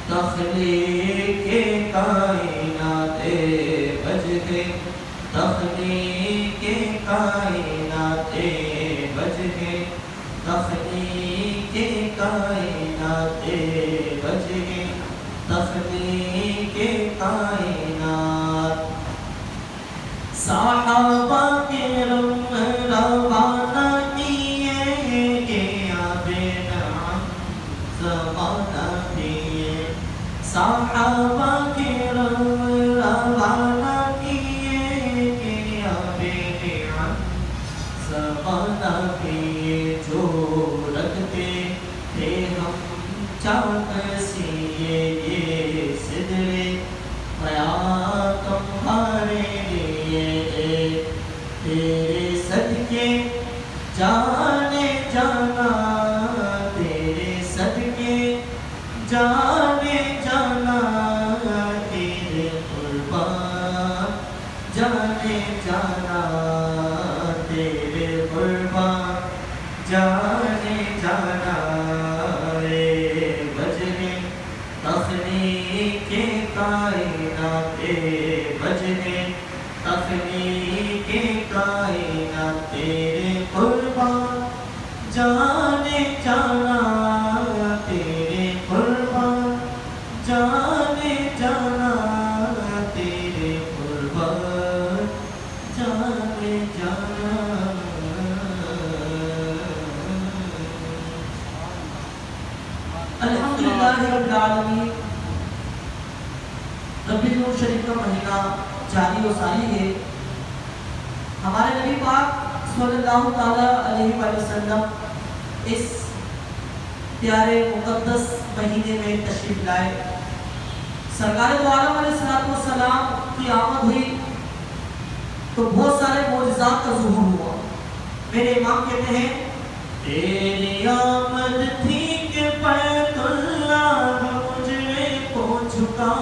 تخلیق کائنات بج کے تخلیق کائنات بج کے تخلیق کائنات بج کے تخلیق کائنات صحابہ کرام روانہ کیے زمانہ دیے صحابہ کرام روانہ کیے زمانہ دیے جو رکھتے تھے ہم چاک سیے یہ سدرے حیات تمہارے لیے تیرے صدقے جانے جانا تیرے صدقے جانے جانا تیرے قربان جانے جانا تیرے قربان جانے جانا بجنے تخلیق کائنات بجنے تخلیق کائنات تیرے قربان جانے جانا تیرے قربان جانے جانا تیرے قربان جانے جانا الحمدللہ رب العالمین ربیع الاول شریف کا مہینہ جاری و ساری ہے ہمارے نبی پاک صلی اللہ تعالی علیہ وسلم اس پیارے مقدس مہینے میں تشریف لائے سرکار دو عالم علیہ السلام کی آمد ہوئی تو بہت سارے معجزات کا ظہور ہوا میرے امام کہتے ہیں تیری آمد تھی کہ بیت اللہ مجھے کو جھکا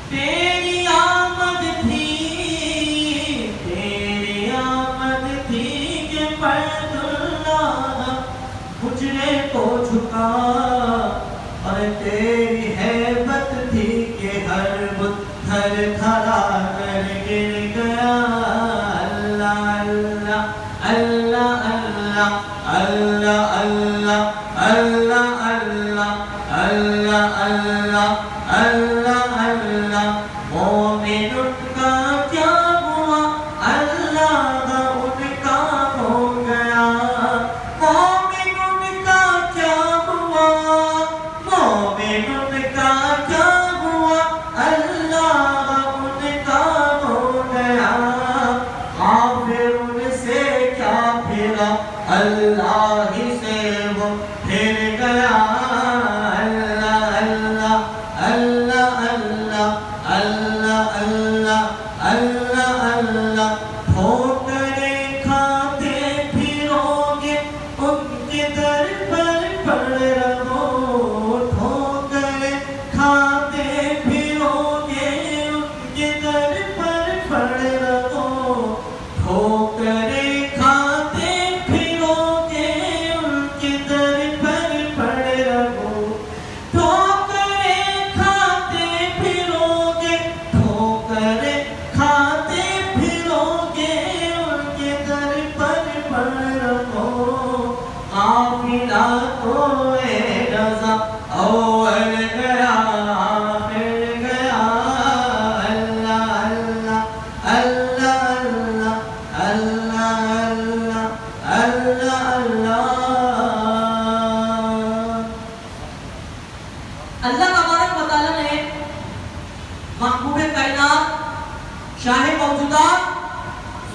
تیری آمد تھی کہ بیت اللہ مجھے کو جھکا اور تیری حیبت تھی کہ ہر بت تھر تھرا کر گر گیا اللہ اللہ اللہ اللہ اللہ اللہ اللہ اللہ اللہ اللہ مومن ان کا کیا ہوا اللہ کا ان کا ہو گیا مومن ان کا کیا ہوا مومن ان کا کیا ہوا اللہ ان کا ہو گیا کافر ان سے کیا پھرا اللہ ہی سے وہ پھر گیا اللہ اللہ اللہ اللہ اللہ اللہ اللہ اللہ ٹھوکریں کھاتے پھرو گے ان کے در پر پڑ رہو ٹھوکریں کھاتے پھرو گے ان کے در پر پڑ رہو ٹھوکریں کھاتے پھرو گے ان کے در پر پڑ رہو ٹھوکریں کھاتے پھرو گے ٹھوکریں کھاتے پھرو گے ان کے در پر پڑ رہو قافلہ تو اے رضا اول گیا آخر گیا اللہ اللہ اللہ اللہ اللہ اللہ اللہ اللہ تبارک و تعالی نے محبوب کائنات شاہ موجودات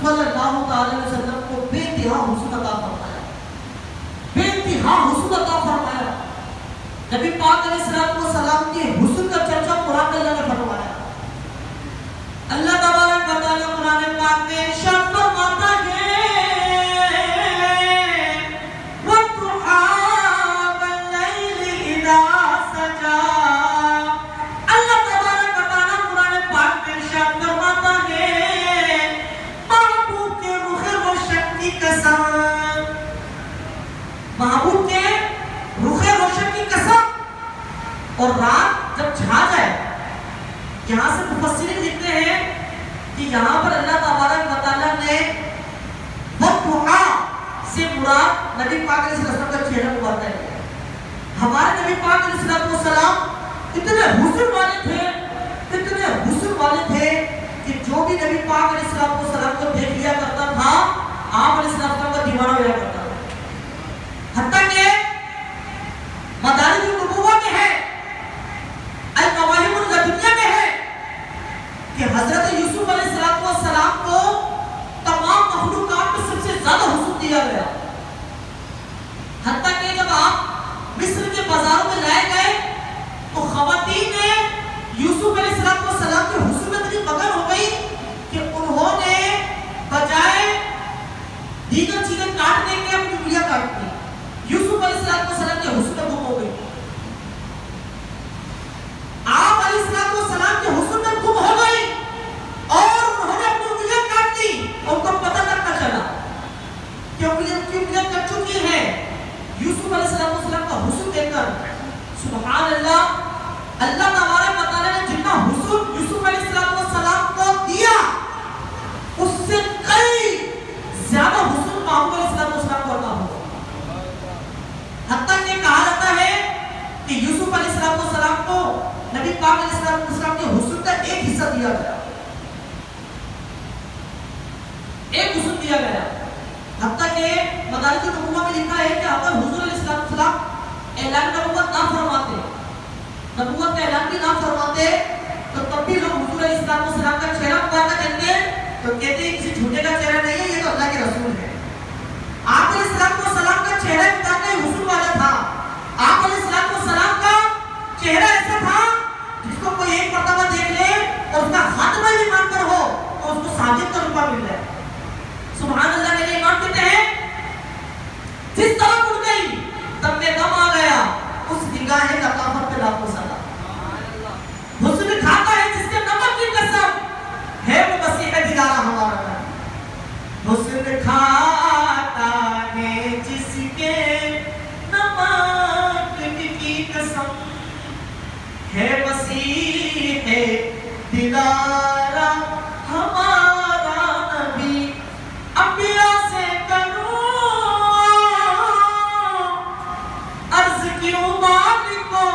صلی اللہ تعالی وسلم کو بے انتہا حسن عطا فرمایا بے انتہا حسن عطا فرمایا نبی پاک علیہ السلام کے حسن کا چرچا قرآن میں اللہ نے فرمایا اللہ تبارک و تعالی قرآن پاک میں ارشاد فرماتا ہے وَالضُّحَىٰ وَاللَّيْلِ إِذَا سَجَىٰ اللہ تبارک و تعالی قرآن پاک میں ارشاد فرماتا ہے محبوب کے رخ روشن کی قسم محبوب کے رخ روشن کی قسم یہاں سے مفسرین لکھتے ہیں کہ یہاں پر اللہ تبارک و تعالیٰ نے وَالضُّحَىٰ سے مراد نبی پاک علیہ السلام کا چہرہ مبارک ہے۔ ہمارے نبی پاک علیہ السلام اتنے حسن والے تھے کہ جو بھی نبی پاک علیہ السلام کو دیکھ لیا کرتا تھا آپ علیہ السلام کا دیوانہ ہو جایا کرتا تھا۔ حتیٰ کہ مدارج النبوہ میں ہے، المواہب اللدنیہ میں ہے کہ حضرت یوسف علیہ السلام کو تمام مخلوقات میں سب سے زیادہ حسن دیا گیا۔ حتیٰ کہ جب آپ مصر کے بازاروں میں لائے گئے تو خواتین نے یوسف علیہ السلام کے حسن میں اتنی مگن ہو گئی کہ انہوں نے بجائے دیگر چیزیں کاٹنے کے اپنی انگلیاں کاٹ دی۔ یوسف علیہ السلام کے حسن میں گم ہو گئی۔ آپ علیہ السلام کے حسن میں گم ہو گئی اور انہوں نے اپنی انگلیاں کاٹ دی، ان کو پتہ تک نہ چلا کہ انگلیاں کٹ چکی ہیں۔ یوسف علیہ السلام کا حسن دیکھ کر سبحان اللہ، اللہ تبارک و تعالیٰ نے جتنا حسن یوسف علیہ السلام کو دیا اس سے کئی زیادہ حسن محمد علیہ السلام کو عطا ہوا۔ حتیٰ کہ کہا جاتا ہے کہ یوسف علیہ السلام کو نبی پاک علیہ السلام کے حسن کا ایک حصہ دیا گیا، ایک حسن دیا گیا۔ حتیٰ کہ مدارج النبوہ میں لکھا ہے کہ اگر حضور علیہ السلام اعلان نبوت نہ فرماتے، نبوت کا اعلان بھی نہ فرماتے، تو تب بھی لوگ حضور علیہ السلام کا چہرہ مبارک کہتے ہیں تو کہتے ہیں کسی جھوٹے کا چہرہ نہیں ہے، یہ تو اللہ کے رسول ہے۔ آپ علیہ السلام کا چہرہ مبارک حسن والا تھا۔ آپ علیہ السلام کا چہرہ ایسا تھا جس کو کوئی ایک مرتبہ دیکھ لے اور اس کا خاتمہ ایمان پر ہو تو اس کو ساجد کا رتبہ مل جائے۔ سبحان اللہ کے لیے امام کہتے ہیں جس طرح اٹھ گئی تب میں دم آ گیا، اس نگاہ لطافت پہ لاکھوں سلام۔ حسن کھاتا ہے جس کے نمک کی قسم ہے، وہ مسیح دلارہ ہمارا نام۔ حسن کھاتا ہے جس کے نمک کی قسم ہے، مسیح دلارہ ہمارا نبی۔ انبیاء سے کروں عرض کیوں مالکو،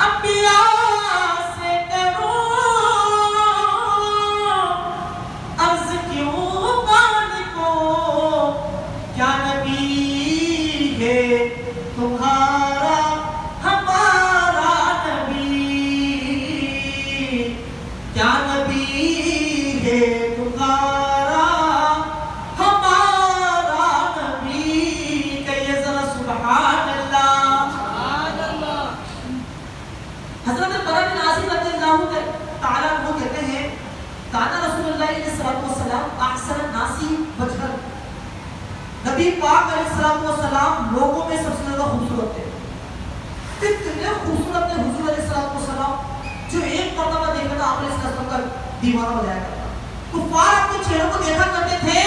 انبیاء سے کروں عرض کیوں مالکو، کیا نبی ہے تمہارا ہمارا نبی، کیا نبی ہے تمہارا ہمارا نبی۔ کہیے ذرا سبحان اللہ۔ حضرت برا بن عازب رضی اللہ تعالیٰ عنہ کہتے ہیں کانا رسول اللہ علیہ السلام احسن الناس وجہا، نبی پاک علیہ السلام لوگوں میں سب سے زیادہ خوبصورت تھے۔ اتنے خوبصورت تھے حضور علیہ السلام جو ایک مرتبہ دیکھا تھا آپ علیہ السلام کا دیوانہ ہو جایا کرتا۔ کفار اپنے چہروں کو دیکھا کرتے تھے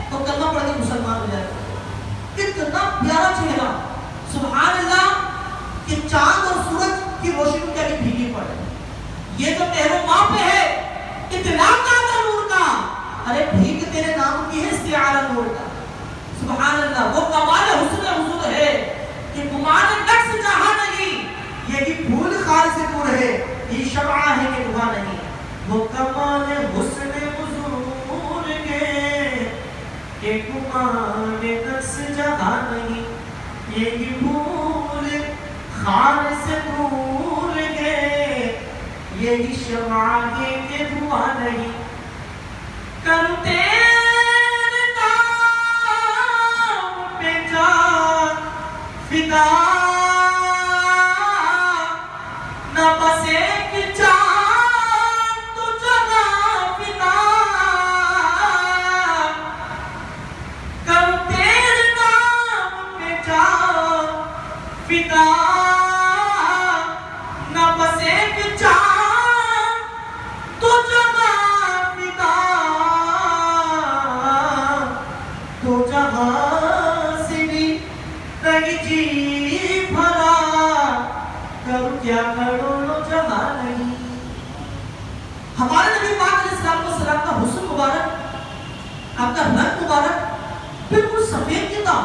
تو کلمہ پڑھ کے مسلمان ہو جایا کرتے۔ اتنا پیارا چہرہ، سبحان اللہ، کہ چاند اور سورج کی روشنی ان کے بھیگی پڑے۔ یہ جو تیرو ماں پہ ہے اطلاق کا نور کا، ارے بھیگ تیرے نام کی ہے استعارہ نور کا۔ سبحان اللہ، وہ کمال حسن حضور ہے کہ گمان نقص جہاں نہیں، یہی پھول خار سے پور ہے، یہ شمعہ ہے کہ دھواں نہیں۔ وہ کمال حسن حضور کے کہ گمان نقص جہاں نہیں، یہی پھول خار سے پور ہے، یہی شمعہ ہے کہ دھواں نہیں۔ کرتے فدا نہ بس ایک جان تو جگہ فدا، کر تیرے نام پہ جان فدا نہ بس ایک جان تو جگہ فدا، تو جہاں جی بھرا کروں کیا کروڑوں جہاں نہیں. ہمارے نبی پاک علیہ السلام کا حسن مبارک، آپ کا رنگ مبارک بالکل سفید نہیں تھا،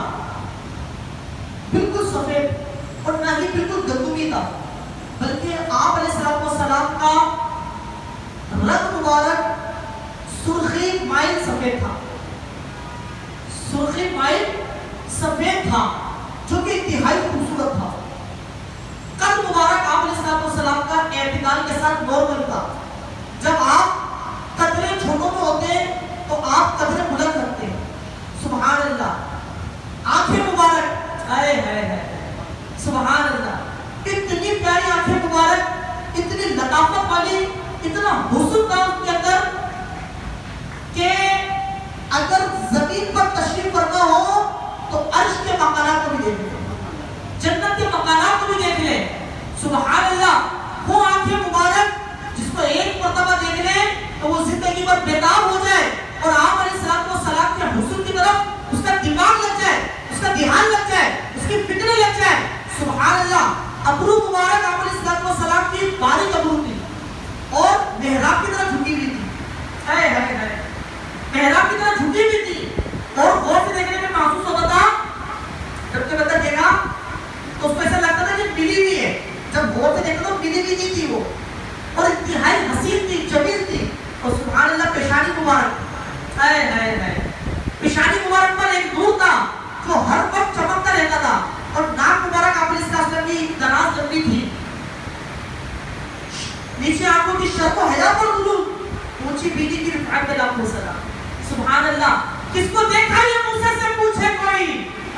بالکل سفید، اور نہ ہی بالکل گندمی تھا، بلکہ آپ علیہ السلام کا رنگ مبارک سرخی مائل سفید تھا، سرخی مائل سفید تھا، جو کہ انتہائی خوبصورت تھا. قد مبارک آپ علیہ السلام کا اعتدال کے ساتھ نارمل تھا. جب آپ قدرے چھوٹوں میں ہوتے تو آپ قدرے بلند کرتے ہیں. سبحان اللہ. آنکھیں مبارک، ہائے ہائے ہائے، سبحان اللہ، اتنی پیاری آنکھیں مبارک، اتنی لطافت والی، اتنا حسن تھا اس کے اندر کہ اگر زمین پر تشریف فرما ہو تو عرش کے مکانات کو بھی دیکھ لیں، جنت کے مکانات کو بھی دیکھ لیں. سبحان اللہ. وہ آنکھیں مبارک جس کو ایک مرتبہ دیکھ لیں تو وہ زندگی پر بیتاب ہو جائے، اور آپ علیہ السلام کے حسن کی طرف اس کا دماغ لگ جائے، اس کا دھیان لگ جائے، اس کی فکریں لگ جائے. سبحان اللہ. ابرو مبارک آپ علیہ السلام کی باریک ابرو تھی اور محراب کی طرف جھکی ہوئی تھی. ہائے ہائے ہائے، محراب کی طرف جھکی ہوئی تھی، اور غور سے دیکھنے میں محسوس ہوتا تھا جب کہ بندہ دیکھا تو اس کو ایسا لگتا تھا کہ ملی ہوئی ہے. جب غور سے دیکھا تو ملی ہوئی نہیں تھی وہ، اور انتہائی حسین تھی، جمیل تھی. اور سبحان اللہ پیشانی مبارک، ہائے ہائے ہائے، پیشانی مبارک پر ایک نور تھا جو ہر وقت چمکتا رہتا تھا. اور ناک مبارک آپ علیہ السلام کی دراز لمبی تھی، نیچے آنکھوں کی شرف و حیا پر غلو، اونچی بینی کی رفعت پہ لاکھوں سلام. سبحان اللہ. کس کو دیکھا یہ موسیٰ سے پوچھے کوئی؟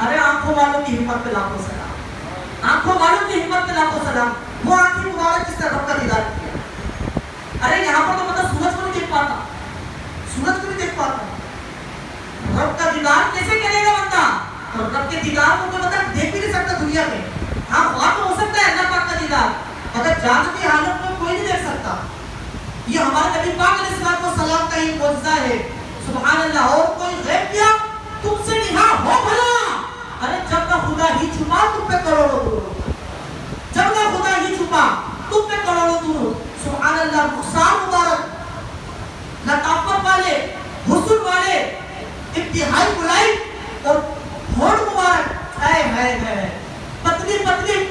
ارے آنکھوں والوں کی ہمت پہ لاکھوں سلام، آنکھوں والوں کی ہمت پہ لاکھوں سلام. وہ آنکھیں مبارک جس نے رب کا دیدار کیا. ارے یہاں پر تو بندہ سورج کو نہیں دیکھ پاتا، سورج کو نہیں دیکھ پاتا. رب کا دیدار کیسے کرے گا بندہ؟ اور رب کے دیدار کو تو بندہ دیکھ بھی نہیں سکتا دنیا میں. ہاں خواب تو ہو سکتا ہے اللہ پاک کا دیدار، مگر جاگتی حالت میں کوئی نہیں دیکھ سکتا. یہ ہمارے نبی پاک علیہ السلام کا ہی معجزہ ہے. سبحان اللہ. اور کوئی غیب کیا تم سے نہا ہو بھلا. ارے جب نہ خدا ہی چھپا تم پہ کروڑوں دور، جب نہ خدا ہی چھپا تم پہ کروڑوں دور. سبحان اللہ. رخسار مبارک، لطافت والے، حسن والے، انتہائی بلائی، اور ہونٹ مبارک، ہائے ہائے ہائے، پتلی پتلی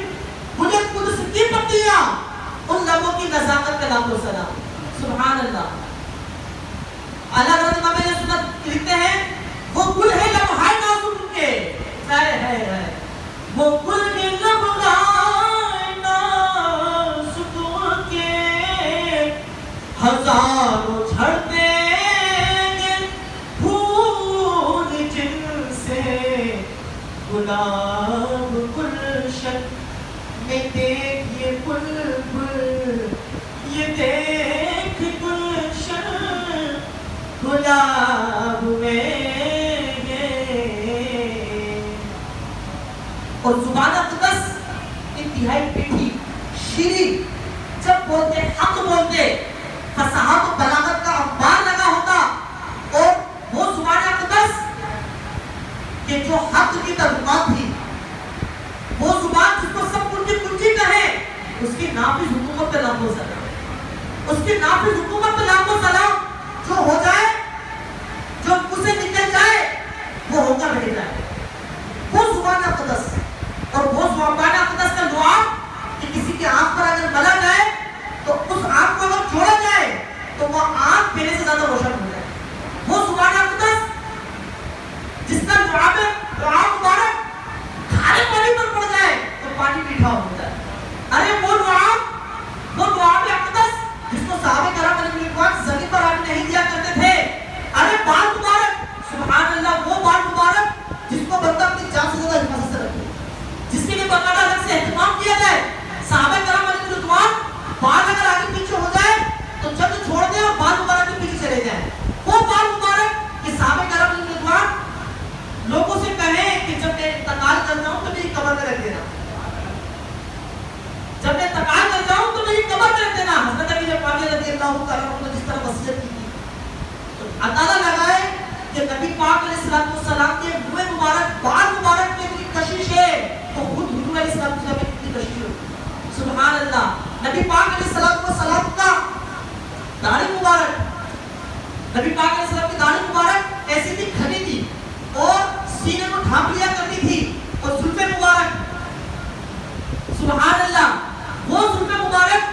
بلند قدس کی پتیاں، ان لبوں کی نزاکت کا لاکھوں سلام. سبحان اللہ. اعلیٰ حضرت امام اہل سنت لکھتے ہیں وہ گل ہے لمحہ نازک کے، ہائے ہائے ہائے، وہ گل ہے لمحہ نازک کے، ہزاروں جھڑتے گے پھول جن سے گلاب گلشن میں دیکھ یہ بلبل، یہ دیکھ گلشن گلاب میں. اور زبان اقدس انتہائی میٹھی شیریں، جب بولتے حق بولتے، فصاحت و بلاغت کا انبار لگا ہوتا. اور وہ زبان اقدس کہ جو حق کی ترجمات تھی، وہ زبان جس کو سب کنجی کنجی کہے، اس کی نافذ حکومت پہ لاکھوں سلام، اس کی نافذ حکومت پہ لاکھوں سلام. جو ہو جائے، جو اسے نکل جائے، وہ ہو کر رہ جائے. وہ زبان اقدس، اور وہ زبان اقدس کا دعا کہ کسی کی آنکھ پر اگر ملا جائے تو اس آنکھ کو اگر جوڑا جائے تو وہ آنکھ پہلے سے زیادہ روشن ہو جائے. وہ زبان اقدس جس کا دعا مبارک کھارے پانی پر پڑ جائے تو پانی میٹھا ہو جائے. ارے وہ دعا اقدس جس کو صحابہ کرام علیہ رضوان زمین پر آنے نہیں دیا کرتے تھے. ارے بال مبارک، سبحان اللہ، وہ بال مبارک نبی پاک علیہ السلام کا داڑھی مبارک، نبی پاک علیہ السلام کی داڑھی مبارک ایسی تھی، گھنی تھی اور سینے کو ڈھانپ لیا کرتی تھی، اور زلفیں مبارک، سبحان اللہ، وہ زلفیں مبارک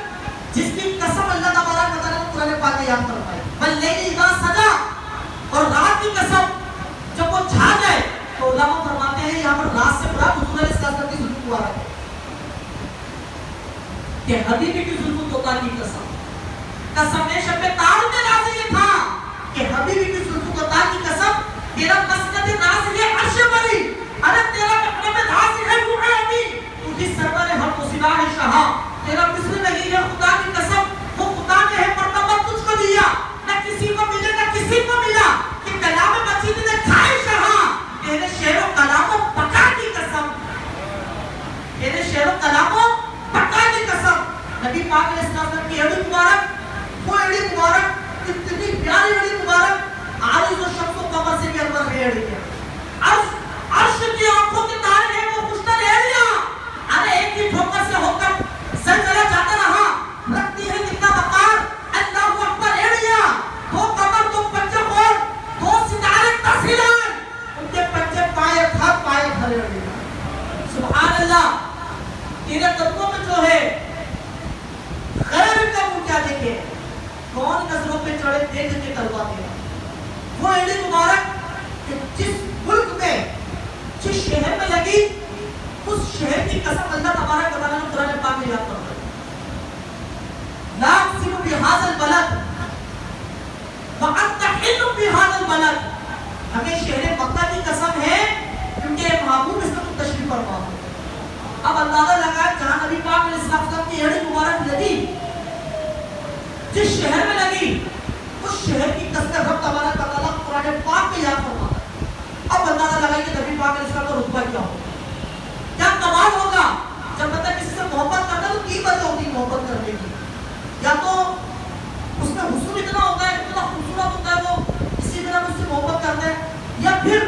جس کی قسم اللہ تبارک و تعالیٰ نے قرآن پاک میں یاد فرمائی، واللیل اذا سجا، اور رات کی قسم جب وہ چھا جائے، تو علماء فرماتے ہیں یہاں پر رات سے مراد حضور علیہ السلام کی زلف مبارک ہے کہ حبیبی کی زلف توتا کی قسم، قسم شب تار میں نازل یہ تھا کہ حبیبی کی زلف توتا کی قسم، تیرا مسند نازل ہے عرش بری، ارے تیرا مقام نازل ہے روح امین، تجھے سرور ہم کو سنا ہے شاہ، تیرا مثل نہیں ہے خدا کی قسم، وہ خدا نے ہے مرتبہ تجھ کو دیا، نہ کسی کو ملے نہ کسی کو ملا، کہ کلام مجید نے کھائے شاہ، تیرے شعر و کلام و بقا کی قسم، تیرے شعر و کلام و بقا کی قسم، نبی پاک علیہ السلام کی ایڑی مبارک، وہ ایڑی مبارک اتنی پیاری ایڑی مبارک، عارض و شمس و قمر سے بھی انور ہے ایڑی ہے، عرش کی آنکھوں کے تارے ہیں وہ خوشتر ایڑیاں، ارے ایک ہی ٹھوکر سے ہو کر زلزلہ جاتا رہا، رکھتی ہے کتنا وقار، اللہ اکبر ایڑیاں، دو قمر دو پنجے خور، دو ستارے تسہیلان، ان کے پنجے پائے گھر ایڑیاں، سبحان اللہ، تیرے قدموں میں جو ہے غیر کا وہ کیا دیکھے، کون نظروں پہ چڑھے دیکھ کے تلوا دیا، وہ ایڑی مبارک کہ جس ملک میں جس شہر میں لگی اس شہر کی قسم اللہ تبارک و تعالیٰ نے قرآن پاک میں یاد فرمائی، لا اقسم بهذا البلد وانت حل بهذا البلد، ہمیں شہر مکہ کی قسم ہے کیونکہ محبوب اس میں تشریف فرما ہو۔ اب اندازہ لگائے جہاں نبی پاک علیہ السلام کی ایڑی مبارک لگی، جس شہر میں لگی اس شہر کی قسم رب تبارک و تعالیٰ قرآن پاک میں یاد فرماتا ہے۔ اب اندازہ لگائے کہ نبی پاک علیہ السلام کا رتبہ کیا ہوگا، کیا کمال ہوگا، جب بندہ کسی سے محبت کرتا ہے تو کی وجہ ہوتی ہے محبت کرنے کی، یا تو اس میں حسن اتنا ہوتا ہے، اتنا خوبصورت ہوتا ہے وہ اسی طرح اس سے محبت کرتا ہے، یا پھر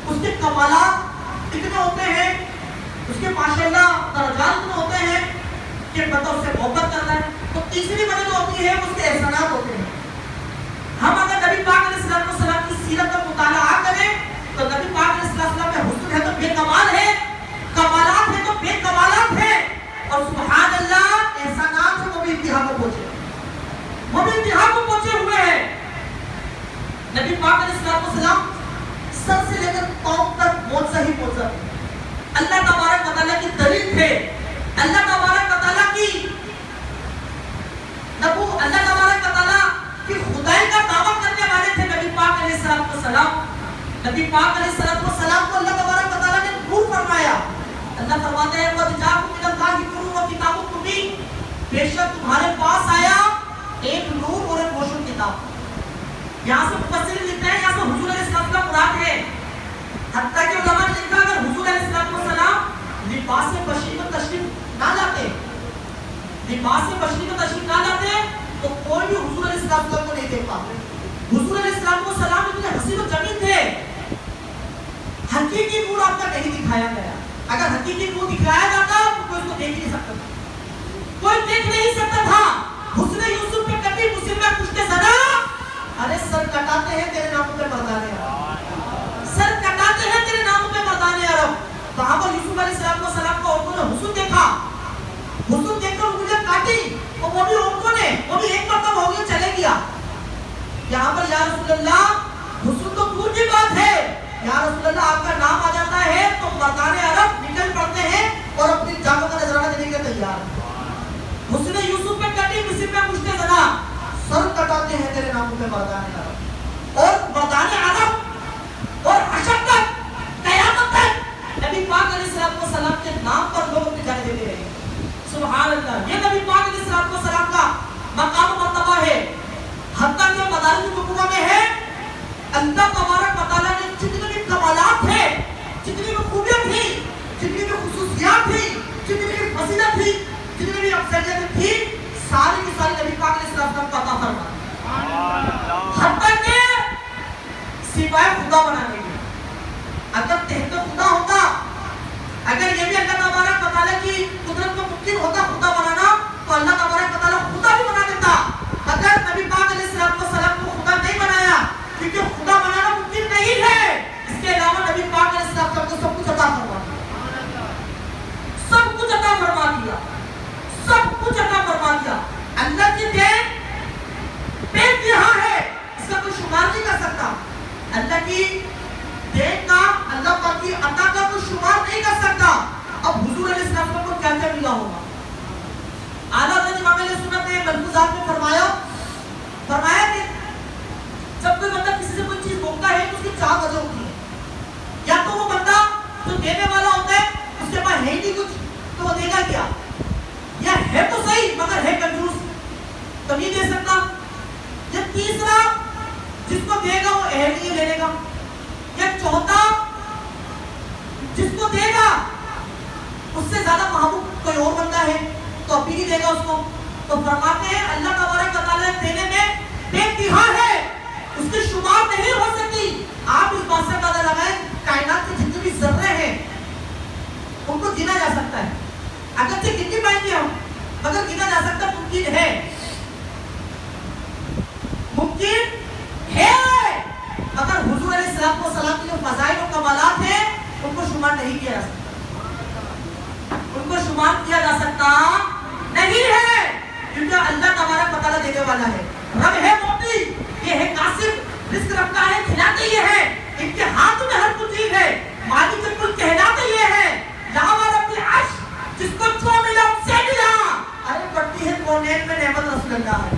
اس کے کمالات اتنے ہوتے ہیں، اس کے ماشاءاللہ درجات اتنے ہوتے ہیں کہ بندہ اس سے محبت کرتا ہے، تو تیسری وجہ جو ہوتی ہے اس کے احسانات ہوتے ہیں۔ ہم اگر نبی پاک علیہ السلام کی سیرت کا مطالعہ کریں تو نبی پاک علیہ السلام میں حسن ہے تو بے کمال ہے، کمالات ہے تو بے کمالات ہے، اور سبحان اللہ احسانات ہے وہ بھی انتہا کو پہنچے، وہ بھی انتہا کو پہنچے ہوئے ہیں۔ نبی پاک علیہ السلام سر سے لے کر پاؤں تک موجزہ ہی موجزہ تھے، اللہ تبارک و تعالیٰ کی دلیل تھے، اللہ تبارک و تعالیٰ کی اللہ تبارک و تعالیٰ کی خدائی کا دعویٰ کرنے والے تھے نبی پاک علیہ السلام۔ نبی پاک علیہ السلام کو اللہ تبارک و تعالیٰ نے نور فرمایا، اللہ فرماتے ہیں وَقَدْ جَاءَكُم مِّنَ اللَّهِ نُورٌ وَكِتَابٌ مُبِينٌ، بے شک تمہارے پاس آیا ایک نور اور ایک روشن کتاب۔ یہاں سے مفسرین لکھتے ہیں یہاں سے حضور علیہ السلام کا مراد ہے، حتیٰ کہ علماء نے لکھا اگر حضور علیہ السلام لباس بشری میں تشریف نہ لاتے، لباس بشری میں تشریف نہ لاتے تو کوئی بھی حضور علیہ السلام کو نہیں دیکھ پاتے۔ حضور علیہ السلام اتنے حسین و جمیل تھے، حقیقی نور آپ کا نہیں دکھایا گیا، اگر حقیقی نور دکھایا جاتا تو کوئی اس کو دیکھ نہیں سکتا تھا، کوئی دیکھ نہیں سکتا تھا۔ حسن یوسف پہ کبھی مسلمہ کشتے زنا، ارے سر کٹاتے ہیں تیرے ناموں پہ مردان عرب، سر کٹاتے ہیں تیرے ناموں پہ مردان عرب۔ وہاں پر یوسف علیہ السلام کو عورتوں نے حسن دیکھا، حسن دیکھ کر انگلیاں کاٹی، اور وہ بھی عورتوں نے، وہ بھی ایک مرتبہ ہو گیا چلے گیا۔ یہاں پر یا رسول اللہ حسن تو دور کی بات ہے، یا رسول اللہ آپ کا نام آ جاتا ہے تو مردان عرب نکل پڑتے ہیں اور اپنی جانوں کا نذرانہ دینے کے تیار ہیں۔ حسن یوسف پہ کٹی مسلم میں مشتے زنا، سر کٹاتے ہیں تیرے ناموں پہ مردان عرب، اور مردان عرب اور حشر تک قیامت تک نبی پاک علیہ السلام کے نام پر لوگ اپنی جانیں دیتے رہے۔ سبحان اللہ، یہ نبی پاک علیہ السلام کا مقام و مرتبہ ہے، حتیٰ کہ مدارج النبوہ میں ہے اللہ تبارک و تعالیٰ نے جتنے بھی کمالات تھے، جتنی بھی خوبیاں تھی، جتنی بھی خصوصیات تھی، جتنی بھی فضیلت تھی، جتنی بھی افضلیت تھی، ساری کی ساری نبی پاک علیہ السلام کو عطا فرمائی، حتیٰ کہ سوائے خدا بنانے کے، اگر تحت خدا ہوتا، اگر یہ بھی اللہ تبارک و تعالیٰ کی قدرت کو ممکن ہوتا خدا بنانا، تو تو اللہ تبارک و تعالیٰ خدا بھی بنا دیتا. اگر نبی پاک علیہ السلام کو خدا نہیں بنایا کیونکہ خدا بنانا ممکن نہیں ہے، اس کے علاوہ نبی پاک علیہ السلام کو سب کچھ عطا فرما دیا، سب کچھ عطا فرما دیا، سب کچھ عطا فرما دیا. اللہ کی دین بے انتہا ہے، اس کا کوئی شمار نہیں کر سکتا. اللہ کی دین کا، اللہ پاک کی عطا کا کوئی شمار نہیں کر سکتا. اب حضور علیہ السلام کو کیا کیا ملا ہوگا. اعلیٰ حضرت امام اہل سنت نے ملفوظات میں فرمایا کہ جب کوئی بندہ کسی سے کوئی چیز مانگتا ہے تو اس کی چار وجہ ہوتی ہے. یا تو وہ بندہ جو دینے والا ہوتا ہے اس کے پاس ہے ہی نہیں کچھ تو وہ دے گا کیا، یا ہے تو صحیح مگر ہے کنجوس تو نہیں دے سکتا. یا تیسرا جس کو دے گا وہ اہل نہیں لے لے گا. یا چوتھا جس کو دے گا اس سے زیادہ محبوب کوئی اور بندہ ہے تو ابھی نہیں دے گا اس کو. تو فرماتے ہیں اللہ تبارک و تعالیٰ دینے میں بے انتہا ہے، اس کی شمار نہیں ہو سکتی. آپ اس بات سے اندازہ لگائیں کائنات کے جتنے بھی ذرے ہیں ان کو گنا جا سکتا ہے. اگرچہ گن نہیں پائیں گے ہم مگر گنا جا سکتا ممکن ہے، ممکن ہے. مگر حضور علیہ السلام کی جو فضائل و کمالات ہیں ان کو شمار نہیں کیا جا سکتا، ان کو شمار کیا جا سکتا نہیں ہے کیونکہ اللہ تبارک و تعالیٰ دینے والا ہے. رب ہے موتی، یہ ہے قاسم، رزق رکھتا ہے کھلاتے یہ ہے، ان کے ہاتھ میں ہر کچھ چیز ہے. مالک کل کہلاتے یہ ہے، لاوا رب العرش، جس کو جو ملا اس سے ملا. ارے بڑھتی ہے کونین میں نعمت رسول اللہ ہے،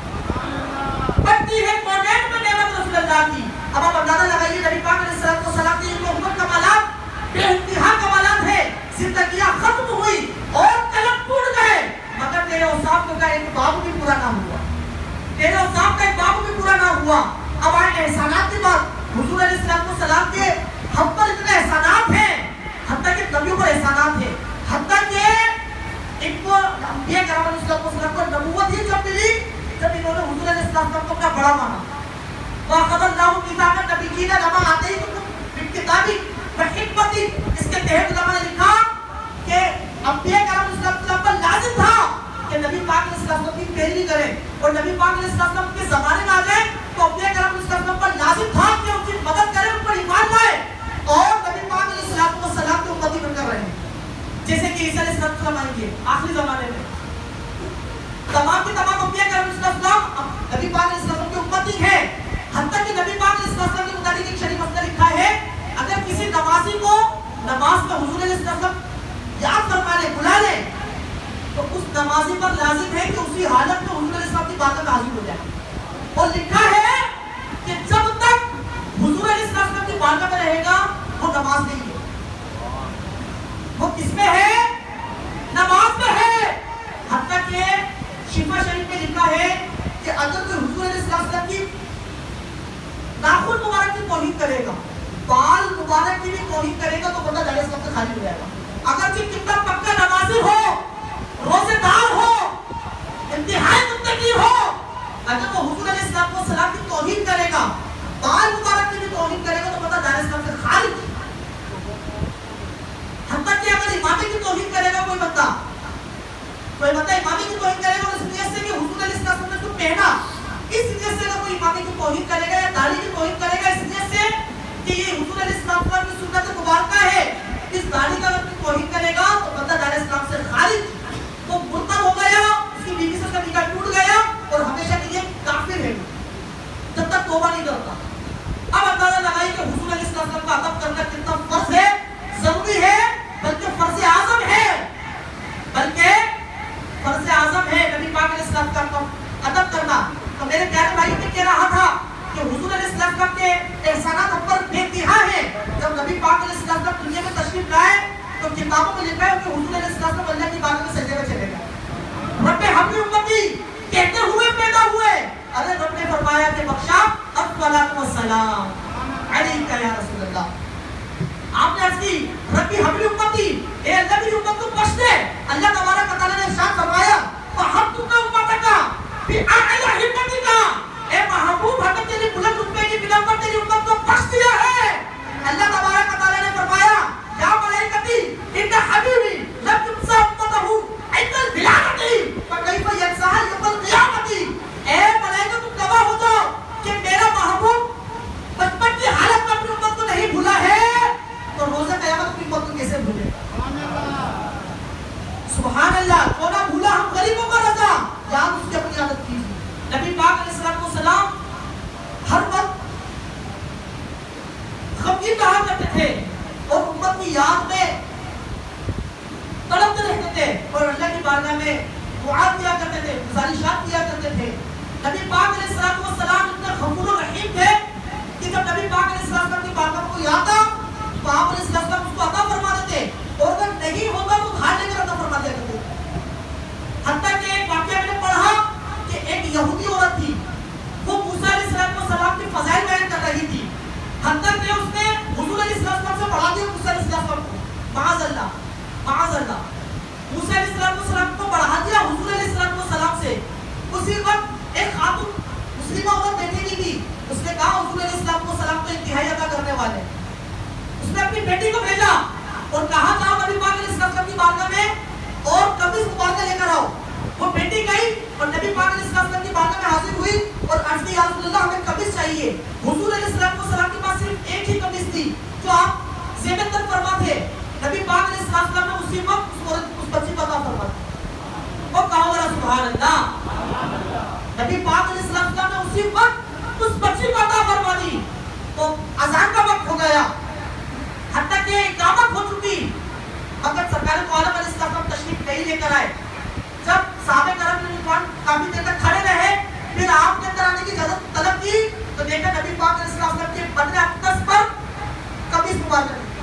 بڑھتی ہے کونین میں نعمت رسول اللہ کی. اب آپ اندازہ لگائیے نبی پاک علیہ السلام کی ان کو کمالات بے انتہا کمالات ہے. زندگیاں ختم ہوئی اور قلم ٹوٹ گئے مگر تیرے اوصاف کا ایک باب بھی پورا نہ ہوا، تیرے اوصاف کا ایک باب بھی پورا نہ ہوا. اب آئے احسانات کی بات. حضور علیہ السلام کے ہم پر اتنے احسانات ہیں، حتیٰ کہ نبیوں پر احسانات ہیں، حتیٰ کہ ان کو انبیاء کرام علیہ السلام کو نبوت ہی جب ملی جب انہوں نے حضور علیہ السلام کو اپنا بڑا مانا. وَأَخَذَ اللَّهُ مِيثَاقَ النَّبِيِّينَ لَمَا آتَيْتُكُم مِّن كِتَابٍ وَحِكْمَةٍ. اس کے تحت علماء نے لکھا کہ انبیاء کرام علیہ السلام پر لازم تھا کہ نبی پاک علیہ السلام کی پیروی کریں اور نبی پاک علیہ السلام کے زمانے میں آ جائیں تو انبیاء کرام علیہ السلام پر لازم تھا کہ ان کی مدد کریں، ان پر ایمان لائے اور نبی پاک علیہ السلام کے امتی بن کر رہے ہیں. جیسے کہ عیسیٰ علیہ السلام آئیں گے آخری زمانے میں، تمام کے تمام انبیاء کرام علیہ السلام نبی پاک علیہ السلام کے امتی ہیں. حتیٰ کہ نبی پاک علیہ السلام کے متعلق ایک شریف مسئلہ لکھا ہے، اگر کسی نمازی کو نماز میں حضور علیہ السلام یاد فرما لے، بلا لے تو اس نمازی پر لازم ہے کہ اسی حالت میں حضور علیہ السلام کی باتوں میں حاضر ہو جائے. اور لکھا ہے کہ جب تک حضور علیہ السلام کی باتوں میں رہے گا وہ نماز نہیں ہے. وہ کس میں ہے؟ نماز میں ہے. حتیٰ کہ شفا شریف میں لکھا ہے کہ اگر کوئی حضور علیہ السلام کی ناخن مبارک کی توہین کرے گا، بال مبارک کی بھی توہین کرے گا تو بندہ جانے سے وقت خالی ہو جائے گا. اگرچہ کتنا پکا نمازی ہو، روزے دار ہو، انتہائی متقی ہو، اگر وہ حضور علیہ السلام کی توہین کرے گا، بال مبارک کی بھی توہین کرے گا تو بندہ جانے سے خارج. حتیٰ کہ اگر امامی کی توہین کرے گا کوئی بندہ امامی کی توہین کرے گا اس نیت سے کہ حضور علیہ السلام نے اس کو پہنا، اس نیت سے اگر کوئی امامی کی توہین کرے گا یا داڑھی کی توہین کرے گا اس نیت سے کہ یہ حضور علیہ السلام کی سنت مبارکہ ہے، اس داڑھی کا اگر توہین کرے گا تو بندہ دار اسلام سے خارج، وہ مرتد ہو گیا، اس کی بیوی سے اس کا نکاح ٹوٹ گیا اور ہمیشہ کے لیے کافر ہے جب تک توبہ نہیں کرتا. اب اندازہ لگائیے کہ حضور علیہ السلام کا ادب کرنا کتنا فرض ہے، ضروری ہے، بلکہ فرض اعظم ہے، نبی پاک علیہ السلام کا ادب کرنا. تو میرے پیارے بھائی میں کہہ رہا تھا کہ حضور علیہ السلام کے احسانات ہم پر بے انتہا ہیں. جب نبی پاک علیہ السلام دنیا میں تشریف لائے تو کتابوں میں لکھا ہے کہ حضور علیہ السلام اللہ کی بارگاہ میں سجدے میں چلے گئے. رب حبلی امتی کہتے ہوئے پیدا ہوئے. ارے رب نے فرمایا کہ بخشا الصلاۃ والسلام علیک یا رسول اللہ. آپ نے عرض کی رب حبلی امتی، اے اللہ میری امت کو بخش دے. اللہ تبارک و تعالیٰ نے ارشاد فرمایا فَحَبْتُكَ أُمَّتَكَ بِأَعْلَى حِمَّتِكَ، اے محبوب ہم نے تیری بلند رتبے کی بنا پر تیری امت کو بخش دیا ہے. اللہ تبارک و تعالیٰ نے فرمایا یا ملائکتی ان حبیبی لم تنسى امته عند الولادة فكيف غریبوں کو رضا، یاد اس کی اپنی عادت کیجیے۔ نبی پاک علیہ السلام ہر وقت غمگین رہا کرتے تھے اور امت کی یاد میں تڑپتے رہتے تھے اور اللہ کی بارگاہ میں دعا کیا کرتے تھے، گزارشات کیا کرتے تھے۔ نبی پاک علیہ السلام اتنے غفور و رحیم تھے کہ جب نبی پاک علیہ السلام کی بارگاہ کو یاد آ تو آپ علیہ السلام اس کو عطا فرما دیتے، اور اگر نہیں ہوتا تو دھار لے کر عطا فرما دیا کرتے۔ حتیٰ کہ ایک واقعہ میں نے پڑھا کہ ایک یہودی عورت تھی، وہ موسیٰ علیہ السلام کی فضائل بیان کر رہی تھی، حتیٰ کہ اس نے حضور علیہ السلام سے بڑھا دیا موسیٰ علیہ السلام کو، معاذ اللہ معاذ اللہ، موسیٰ علیہ السلام کو بڑھا دیا حضور علیہ السلام سے۔ اسی وقت ایک خاتون مسلمہ عورت بیٹھی کی تھی، اس نے کہا حضور علیہ السلام کو انتہائی عطا کرنے والے، اس نے اپنی بیٹی کو بھیجا اور کہا جاؤ نبی پاک علیہ السلام کی بارگاہ میں اور قمیص مبارکہ لے کر آؤ۔ وہ بیٹی گئی اور نبی پاک علیہ السلام کی بارگاہ میں حاضر ہوئی اور عرض کی یا رسول اللہ ہمیں قمیص چاہیے۔ حضور علیہ السلام کے پاس صرف ایک ہی قمیص تھی جو آپ زیبت تک فرما تھے، نبی پاک علیہ السلام نے اسی وقت اس بچی کو عطا فرما دیا۔ اور کہو ذرا سبحان اللہ، نبی پاک علیہ السلام نے اسی وقت اس بچی کو عطا فرما دی۔ تو اذان کا وقت ہو گیا، حتیٰ کہ اقامت ہو چکی، مگر سرکار دو عالم علیہ السلام تشریف نہیں لے کر آئے۔ جب صحابہ کرام نے کافی دیر تک کھڑے رہے، پھر آپ نے اندر آنے کی اجازت طلب کی تو دیکھا نبی پاک علیہ السلام کے بدن اقدس پر قمیص مبارک تھی۔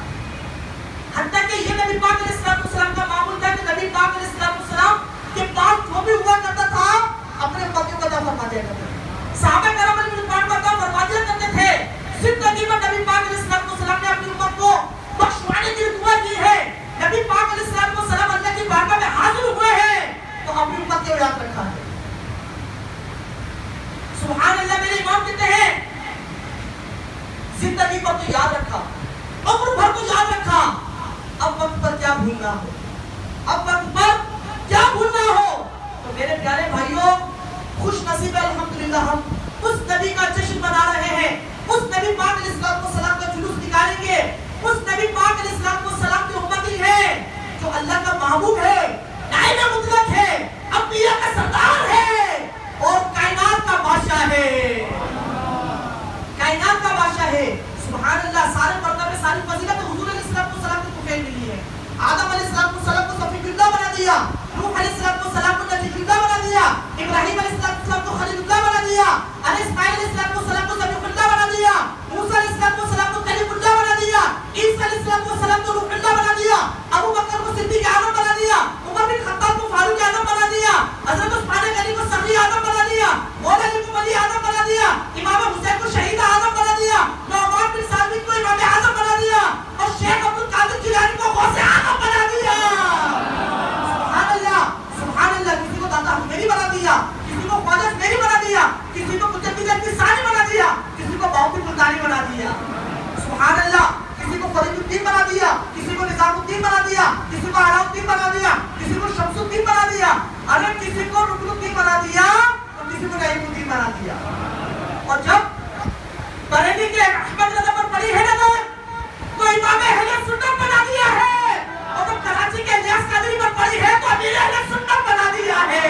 حتیٰ کہ یہ نبی پاک علیہ السلام کا معمول تھا کہ نبی پاک علیہ السلام کے پاس جو بھی ہوا کرتا تھا اپنے امتیوں کو عطا فرما دیا کرتے تھے، صحابہ کرام نے کو عطا فرما دیا کرتے تھے۔ زندگی میں نبی پاک علیہ السلام نے اپنی امت کو بخشوانے کی دعا کی ہے۔ نبی پاک علیہ السلام اللہ کی بارگاہ میں حاضر ہوئے ہیں تو اپنی امت کو یاد رکھا ہے۔ سبحان اللہ، میرے امام کہتے ہیں زندگی پر تو یاد رکھا، عمر بھر تو یاد رکھا، اب وقت پر کیا بھولنا ہو، اب وقت پر کیا بھولنا ہو۔ تو میرے پیارے بھائیوں، خوش نصیب ہے الحمدللہ، ہم اس نبی کا جشن منا رہے ہیں، اس نبی پاک علیہ السلام کا جلوس نکالیں گے، اس نبی پاک علیہ السلام کی امتی ہے جو اللہ کا محبوب ہے، نائب مطلق ہے، انبیاء کا سردار ہے اور کائنات کا بادشاہ ہے، کائنات کا بادشاہ ہے۔ سبحان اللہ، سارے مرتبے ساری فضیلت حضور علیہ السلام کو طفیل ملی ہے۔ آدم علیہ السلام کو صفی اللہ بنا دیا، نوح علیہ السلام کو نجی اللہ بنا دیا، ابراہیم علیہ السلام کو خلیل اللہ بنا دیا، اسماعیل علیہ السلام کو ذبیح اللہ بنا دیا، موسیٰ علیہ السلام کو کلیم اللہ بنا دیا، عیسیٰ علیہ السلام کو روح اللہ بنا دیا، ابو بکر کو صدیق اعظم بنا دیا، عمر بن خطاب کو فاروق اعظم بنا دیا، حضرت عثمان غنی کو صدیق اعظم بنا دیا، مولا علی کو ولی اعظم بنا دیا، امام حسین کو شہید اعظم بنا دیا، نعمان بن ثابت کو امام اعظم بنا دیا اور شیخ عبد القادر جیلانی کو غوث اعظم بنا دیا۔ سبحان اللہ، سبحان اللہ، کسی کو داتا حمید بنا دیا، کسی کو خواجہ میری بنا دیا، کسی کو مجدد الفسانی بنا دیا، کسی کو باقی ملتانی بنا دیا۔ سبحان اللہ، کسی کو فرید الدین بنا دیا، کسی کو نظام الدین بنا دیا، کسی کو علاء الدین بنا دیا، کسی کو شمس الدین بنا دیا، اگر کسی کو رکن الدین بنا دیا تو کسی کو نعیم الدین بنا دیا۔ اور جب بریلی کے احمد رضا پر پڑی ہے نظر تو امام اہل سنت بنا دیا ہے، اور جب کراچی کے الیاس قادری پر پڑی ہے تو امیر اہل سنت بنا دیا ہے۔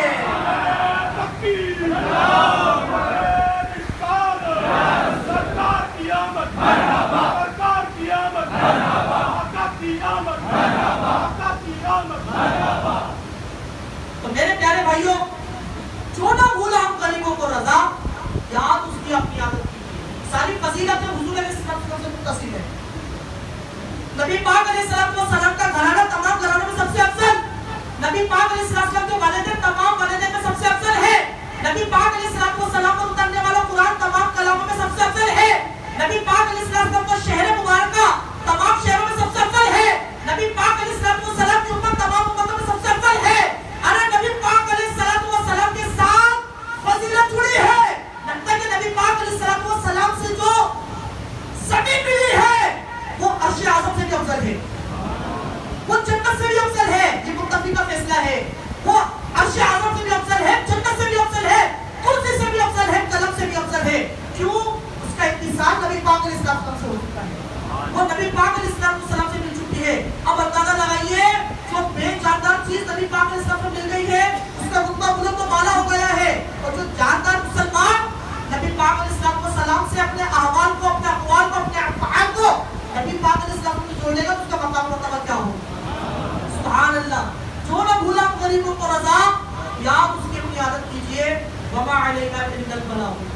تو میرے پیارے بھائیوں، جو نہ بھولا ہم غریبوں کو رضا، یاد اس کی اپنی عادت کی ساری فضیلت حضور علیہ السلام سے متصل ہے۔ نبی پاک علیہ السلام کا گھرانہ تمام گھرانوں میں سب سے افضل، نبی پاک علیہ السلام کے والدین تمام والدین میں سب سے افضل ہے، نبی پاک علیہ السلام پر اترنے والا قرآن تمام کلاموں میں سب سے افضل ہے، نبی پاک علیہ السلام کا شہر مبارکہ تمام شہروں میں سب سے افضل ہے، نبی پاک علیہ السلام کی امت تمام امتوں میں سب سے افضل ہے۔ ارے نبی پاک علیہ السلام کے ساتھ فضیلت جڑی ہے، لگتا ہے کہ نبی پاک علیہ السلام سے جو زمین ملی ہے وہ عرش اعظم سے بھی افضل ہے، وہ جنت سے بھی افضل ہے، یہ متفق کا فیصلہ ہے، وہ عرش اعظم سے بھی افضل ہے، جنت سے بھی افضل ہے، کرسی سے بھی افضل ہے، قلم سے بھی افضل ہے۔ کیوں؟ اس کا اتصال نبی پاک علیہ السلام سے ہو چکا ہے، وہ نبی پاک علیہ السلام سے مل چکی ہے۔ اب اندازہ لگائیے جو بے جاندار چیز نبی پاک علیہ السلام سے مل گئی ہے، اس کا وسلم، جو نہ بھولا غریبوں کو رضا، یا آپ اس کی اپنی عادت کیجئے، وما علینا الا البلاغ۔